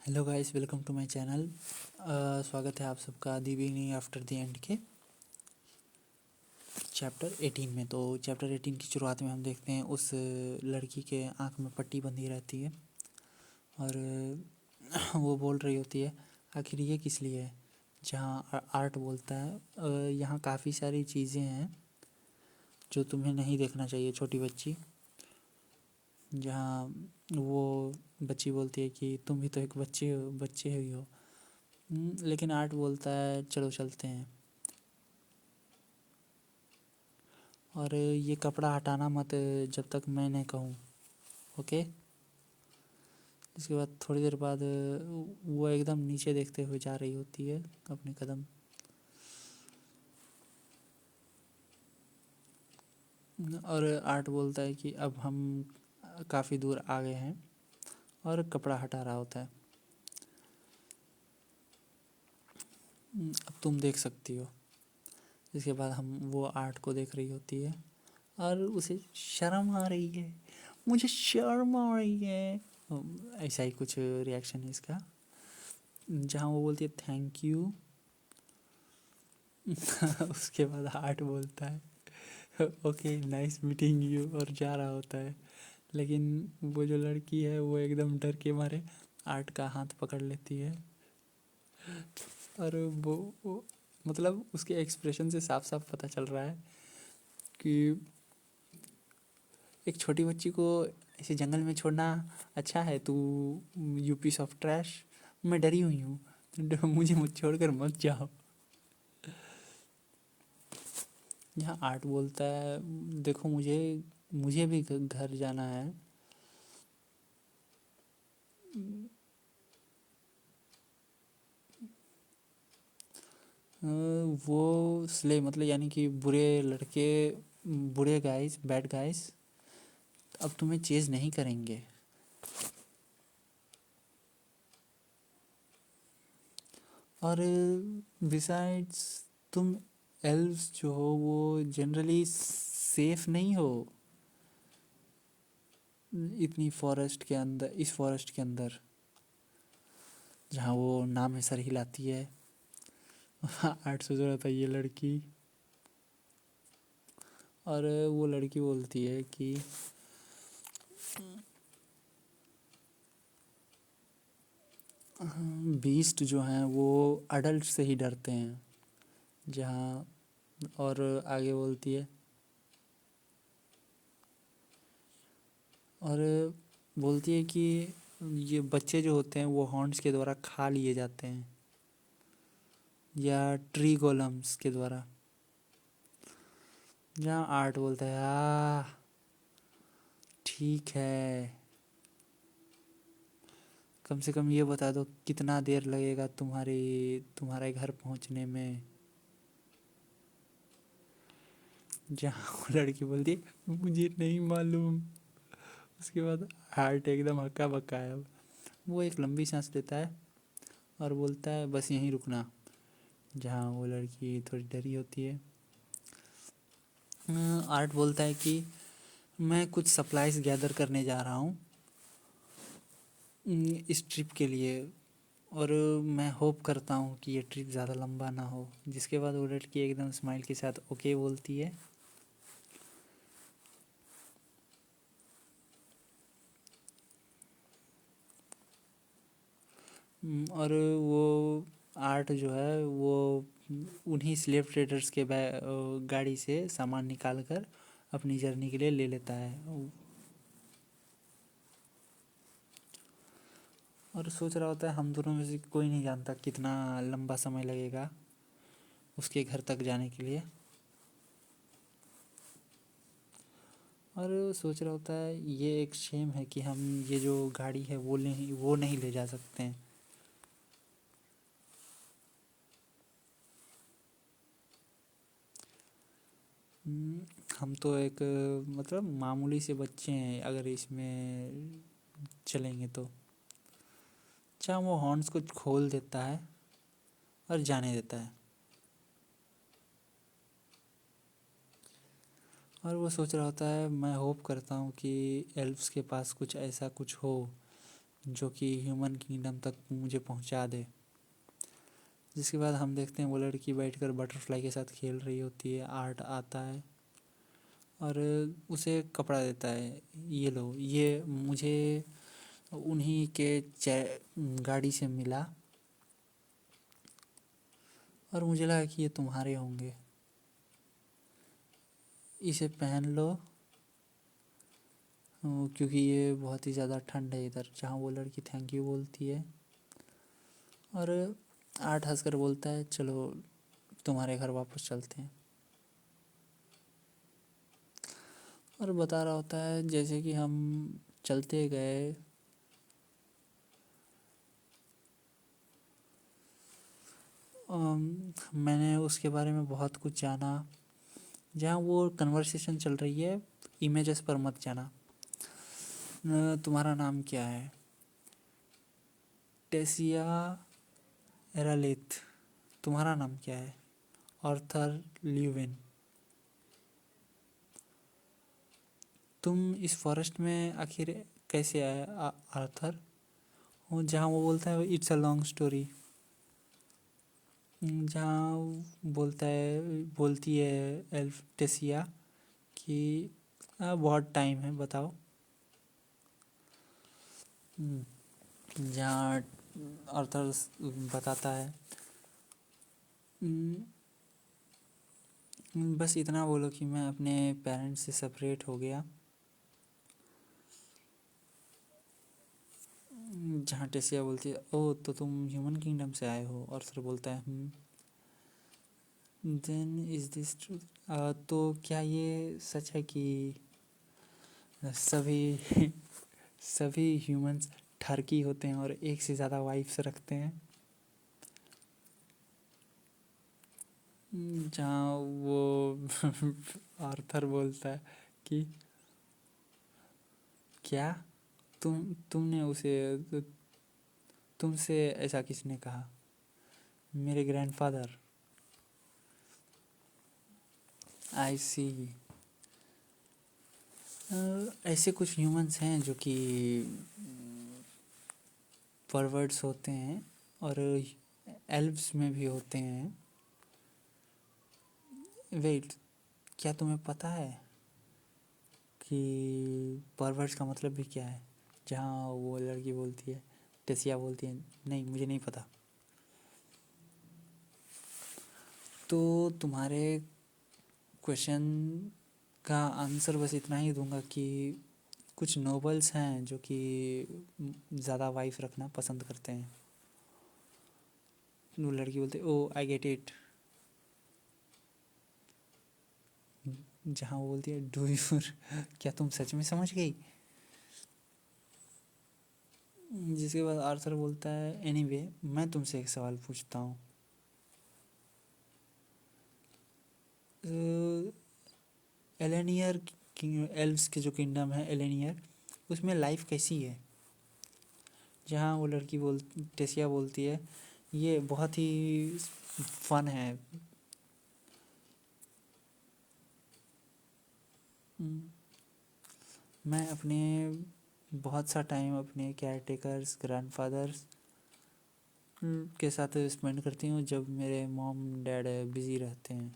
Hello guys, welcome to my channel. स्वागत है आप सबका the beginning after the end के चैप्टर 18 में। तो चैप्टर 18 की शुरुआत में हम देखते हैं उस लड़की के आंख में पट्टी बंधी रहती है और वो बोल रही होती है आखिर ये किस लिए है। जहाँ आर्ट बोलता है यहाँ काफ़ी सारी चीज़ें हैं जो तुम्हें नहीं देखना चाहिए छोटी बच्ची। जहाँ वो बच्ची बोलती है कि तुम भी तो एक बच्चे ही हो। लेकिन आर्ट बोलता है चलो चलते हैं, और ये कपड़ा हटाना मत जब तक मैं नहीं कहूँ, ओके। इसके बाद थोड़ी देर बाद वो एकदम नीचे देखते हुए जा रही होती है अपने कदम। और आर्ट बोलता है कि अब हम काफ़ी दूर आ गए हैं, और कपड़ा हटा रहा होता है। अब तुम देख सकती हो। इसके बाद हम वो आर्ट को देख रही होती है और उसे शर्म आ रही है, मुझे शर्म आ रही है, ऐसा ही कुछ रिएक्शन है इसका। जहाँ वो बोलती है थैंक यू। उसके बाद आर्ट बोलता है ओके नाइस मीटिंग यू, और जा रहा होता है। लेकिन वो जो लड़की है वो एकदम डर के मारे आर्ट का हाथ पकड़ लेती है, और वो मतलब उसके एक्सप्रेशन से साफ साफ पता चल रहा है कि एक छोटी बच्ची को ऐसे जंगल में छोड़ना अच्छा है। तू यू पीस ऑफ ट्रैश, मैं डरी हुई हूँ, मुझे मत छोड़कर मत जाओ। यहाँ आर्ट बोलता है देखो मुझे मुझे भी घर जाना है। वो स्ले मतलब यानी कि बुरे लड़के, बुरे गाइस, बैड गाइस अब तुम्हें चेज नहीं करेंगे। और बिसाइड्स तुम एल्व्स जो हो वो जनरली सेफ नहीं हो इतनी फॉरेस्ट के अंदर, इस फॉरेस्ट के अंदर जहाँ वो नाम है सर हिलाती है। आर्ट सोच रहा था ये लड़की, और वो लड़की बोलती है कि बीस्ट जो हैं वो अडल्ट से ही डरते हैं। जहाँ और आगे बोलती है, और बोलती है कि ये बच्चे जो होते हैं वो हॉर्न्स के द्वारा खा लिए जाते हैं, या ट्री गोलम्स के द्वारा। जहाँ आर्ट बोलता है ठीक है, कम से कम ये बता दो कितना देर लगेगा तुम्हारे घर पहुंचने में। जहाँ वो लड़की बोलती है मुझे नहीं मालूम। उसके बाद हार्ट एकदम हक्का बक्का है। वो एक लंबी सांस लेता है और बोलता है बस यहीं रुकना। जहाँ वो लड़की थोड़ी डरी होती है। आर्ट बोलता है कि मैं कुछ सप्लाइज गैदर करने जा रहा हूँ इस ट्रिप के लिए, और मैं होप करता हूँ कि ये ट्रिप ज़्यादा लंबा ना हो। जिसके बाद वो लड़की एकदम स्माइल के साथ ओके बोलती है। और वो आर्ट जो है वो उन्हीं स्लेव ट्रेडर्स के गाड़ी से सामान निकाल कर अपनी जर्नी के लिए ले लेता है, और सोच रहा होता है हम दोनों में से कोई नहीं जानता कितना लंबा समय लगेगा उसके घर तक जाने के लिए। और सोच रहा होता है ये एक शेम है कि हम ये जो गाड़ी है वो नहीं ले जा सकते हैं। हम तो एक मतलब मामूली से बच्चे हैं अगर इसमें चलेंगे तो। अच्छा वो हॉर्न्स को खोल देता है और जाने देता है, और वो सोच रहा होता है मैं होप करता हूँ कि एल्फ्स के पास कुछ ऐसा कुछ हो जो कि ह्यूमन किंगडम तक मुझे पहुंचा दे। जिसके बाद हम देखते हैं वो लड़की बैठकर बटरफ्लाई के साथ खेल रही होती है। आर्ट आता है और उसे कपड़ा देता है, ये लो, ये मुझे उन्हीं के गाड़ी से मिला और मुझे लगा कि ये तुम्हारे होंगे, इसे पहन लो क्योंकि ये बहुत ही ज़्यादा ठंड है इधर। जहाँ वो लड़की थैंक यू बोलती है और आर्ट हंसकर बोलता है चलो तुम्हारे घर वापस चलते हैं। और बता रहा होता है जैसे कि हम चलते गए, मैंने उसके बारे में बहुत कुछ जाना। जहाँ वो कन्वर्सेशन चल रही है, इमेजेस पर मत जाना। तुम्हारा नाम क्या है? टेसिया एरालिथ। तुम्हारा नाम क्या है? Arthur Leeuwen. तुम इस फॉरेस्ट में आखिर कैसे आए आर्थर? जहाँ वो बोलता है इट्स अ लॉन्ग स्टोरी। जहाँ बोलती है एल्फ टेसिया कि बहुत टाइम है, बताओ। जहाँ आर्थर बताता है बस इतना बोलो कि मैं अपने पेरेंट्स से सेपरेट हो गया। जहाँ टेसिया बोलती है ओ तो तुम ह्यूमन किंगडम से आए हो, और फिर बोलता है देन इज दिस ट्रूथ। तो क्या ये सच है कि सभी सभी ह्यूमंस ठरकी होते हैं और एक से ज़्यादा वाइफ्स रखते हैं? जहाँ वो आर्थर बोलता है कि क्या तुमने उसे, तुमसे ऐसा किसने कहा? मेरे ग्रैंडफादर। आई सी। ऐसे कुछ ह्यूमंस हैं जो कि परवर्ड्स होते हैं और एल्व्स में भी होते हैं। वेट, क्या तुम्हें पता है कि परवर्ड्स का मतलब भी क्या है? जहाँ वो लड़की बोलती है, टेसिया बोलती है नहीं मुझे नहीं पता। तो तुम्हारे क्वेश्चन का आंसर बस इतना ही दूंगा कि कुछ नोबल्स हैं जो कि ज़्यादा वाइफ रखना पसंद करते हैं। वो लड़की बोलती है ओ आई गेट इट। जहाँ वो बोलती है डू यू क्या तुम सच में समझ गई? जिसके बाद आर्थर बोलता है एनीवे मैं तुमसे एक सवाल पूछता हूँ। एलेनियर एल्व्स के जो किंगडम है एलेनियर, उसमें लाइफ कैसी है? जहाँ वो लड़की टेसिया बोलती है ये बहुत ही फन है। मैं अपने बहुत सा टाइम अपने केयर टेकर्स ग्रैंडफादर्स के साथ स्पेंड करती हूँ जब मेरे मॉम डैड बिज़ी रहते हैं।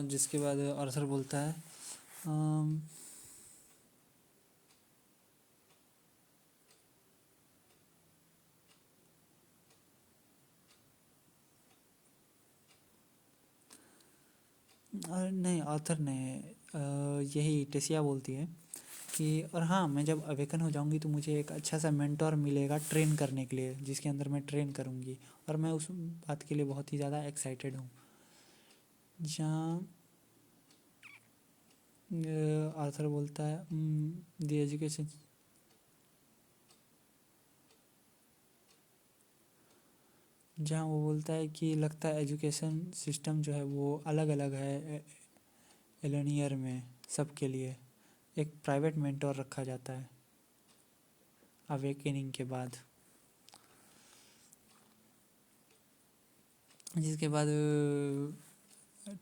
जिसके बाद आर्थर बोलता है नहीं आर्थर ने यही टेसिया बोलती है कि और हाँ मैं जब अवेकन हो जाऊंगी तो मुझे एक अच्छा सा मेंटोर मिलेगा ट्रेन करने के लिए, जिसके अंदर मैं ट्रेन करूँगी और मैं उस बात के लिए बहुत ही ज़्यादा एक्साइटेड हूँ। जहाँ आर्थर बोलता है द एजुकेशन, जहाँ वो बोलता है कि लगता है एजुकेशन सिस्टम जो है वो अलग अलग है एलेनियर में सबके लिए। एक प्राइवेट मेंटोर रखा जाता है अवेकनिंग के बाद। जिसके बाद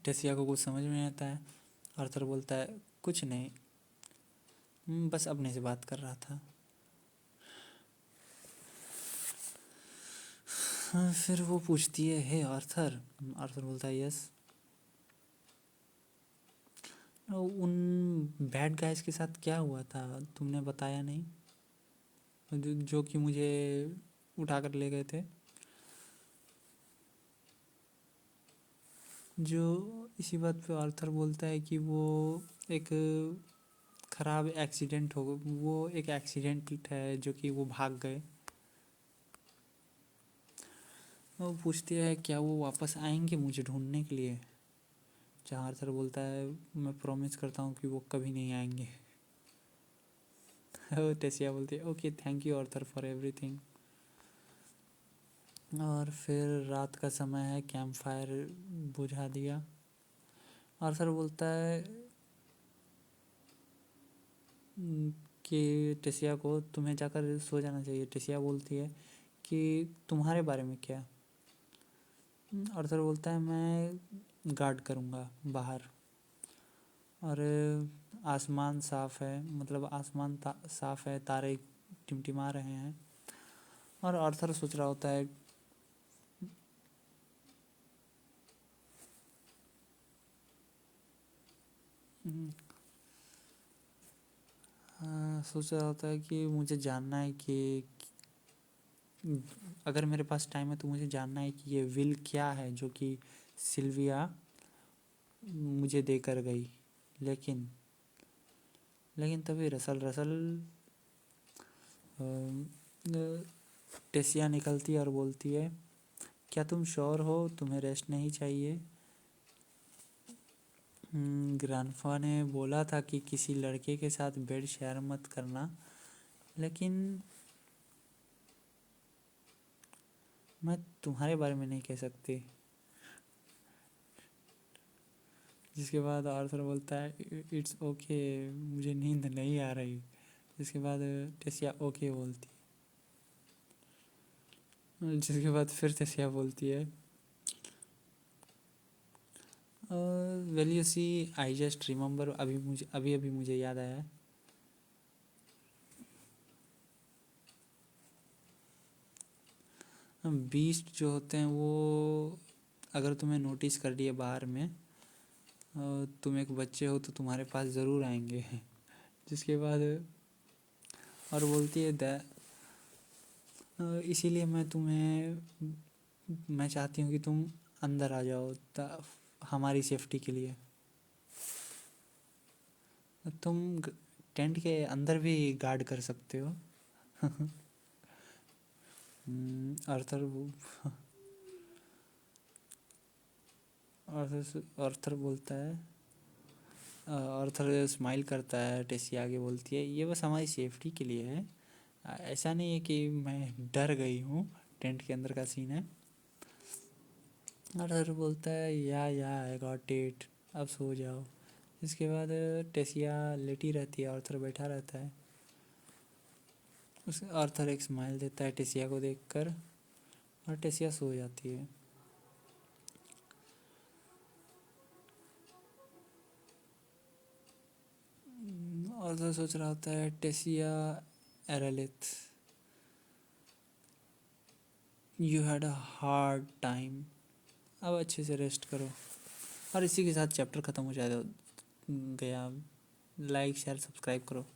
टेसिया को कुछ समझ में नहीं आता है। आर्थर बोलता है कुछ नहीं, बस अपने से बात कर रहा था। हाँ, फिर वो पूछती है हे आर्थर। आर्थर बोलता है यस। उन बैड गाइस के साथ क्या हुआ था तुमने बताया नहीं, जो कि मुझे उठा कर ले गए थे। जो इसी बात पे आर्थर बोलता है कि वो एक खराब एक्सीडेंट हो, वो एक एक्सीडेंट है जो कि वो भाग गए। वो पूछती है क्या वो वापस आएंगे मुझे ढूंढने के लिए। जहाँ आर्थर बोलता है मैं प्रॉमिस करता हूँ कि वो कभी नहीं आएंगे। टेसिया बोलती है okay thank you Arthur for everything. और फिर रात का समय है, कैंप फायर बुझा दिया। आर्थर बोलता है कि टेसिया को तुम्हें जाकर सो जाना चाहिए। टेसिया बोलती है कि तुम्हारे बारे में क्या। आर्थर बोलता है मैं गार्ड करूँगा बाहर, और आसमान साफ़ है, मतलब आसमान साफ़ है, तारे टिमटिमा रहे हैं। और आर्थर सोच रहा होता है सोच रहा होता है कि मुझे जानना है कि अगर मेरे पास टाइम है तो मुझे जानना है कि ये विल क्या है जो कि सिल्विया मुझे देकर गई। लेकिन लेकिन तभी रसल रसल टेसिया निकलती है और बोलती है क्या तुम श्योर हो तुम्हें रेस्ट नहीं चाहिए। ग्रांडपा ने बोला था कि किसी लड़के के साथ बेड शेयर मत करना, लेकिन मैं तुम्हारे बारे में नहीं कह सकती। जिसके बाद आर्थर बोलता है इट्स ओके, मुझे नींद नहीं आ रही। जिसके बाद टेसिया ओके बोलती है। जिसके बाद फिर टेसिया बोलती है well you see I just remember, अभी अभी मुझे याद आया। बीस्ट जो होते हैं वो अगर तुम्हें नोटिस कर लिए बाहर में, तुम एक बच्चे हो तो तुम्हारे पास ज़रूर आएंगे। जिसके बाद और बोलती है इसीलिए मैं चाहती हूँ कि तुम अंदर आ जाओ हमारी सेफ्टी के लिए। तुम टेंट के अंदर भी गार्ड कर सकते हो। आर्थर आर्थर बोलता है आर्थर स्माइल करता है। टेसी आगे बोलती है ये बस हमारी सेफ्टी के लिए है, ऐसा नहीं है कि मैं डर गई हूँ। टेंट के अंदर का सीन है। आर्थर बोलता है या आई गॉट इट, अब सो जाओ। इसके बाद टेसिया लेटी रहती है, आर्थर बैठा रहता है। उसे आर्थर एक स्माइल देता है टेसिया को देखकर, और टेसिया सो जाती है। आर्थर सोच रहा होता है टेसिया एरेलिथ, you had a hard time, अब अच्छे से रेस्ट करो। और इसी के साथ चैप्टर ख़त्म हो जाएगा गया। लाइक शेयर सब्सक्राइब करो।